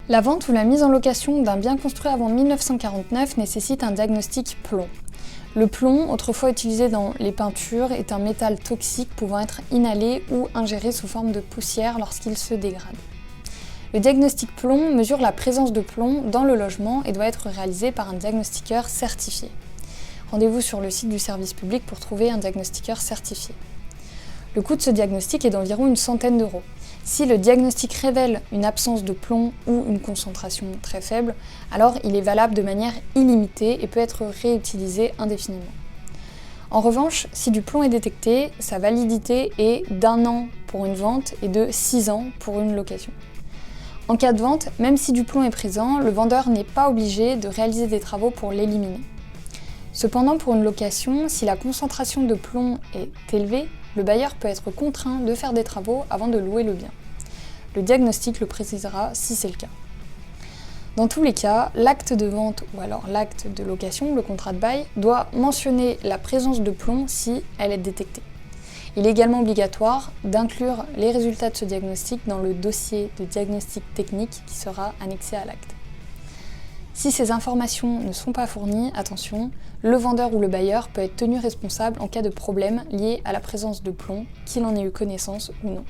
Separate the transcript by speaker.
Speaker 1: La vente ou la mise en location d'un bien construit avant 1949 nécessite un diagnostic plomb. Le plomb, autrefois utilisé dans les peintures, est un métal toxique pouvant être inhalé ou ingéré sous forme de poussière lorsqu'il se dégrade. Le diagnostic plomb mesure la présence de plomb dans le logement et doit être réalisé par un diagnostiqueur certifié. Rendez-vous sur le site du service public pour trouver un diagnostiqueur certifié. Le coût de ce diagnostic est d'environ 100 €. Si le diagnostic révèle une absence de plomb ou une concentration très faible, alors il est valable de manière illimitée et peut être réutilisé indéfiniment. En revanche, si du plomb est détecté, sa validité est d'1 an pour une vente et de 6 ans pour une location. En cas de vente, même si du plomb est présent, le vendeur n'est pas obligé de réaliser des travaux pour l'éliminer. Cependant, pour une location, si la concentration de plomb est élevée, le bailleur peut être contraint de faire des travaux avant de louer le bien. Le diagnostic le précisera si c'est le cas. Dans tous les cas, l'acte de vente ou alors l'acte de location, le contrat de bail, doit mentionner la présence de plomb si elle est détectée. Il est également obligatoire d'inclure les résultats de ce diagnostic dans le dossier de diagnostic technique qui sera annexé à l'acte. Si ces informations ne sont pas fournies, attention, le vendeur ou le bailleur peut être tenu responsable en cas de problème lié à la présence de plomb, qu'il en ait eu connaissance ou non.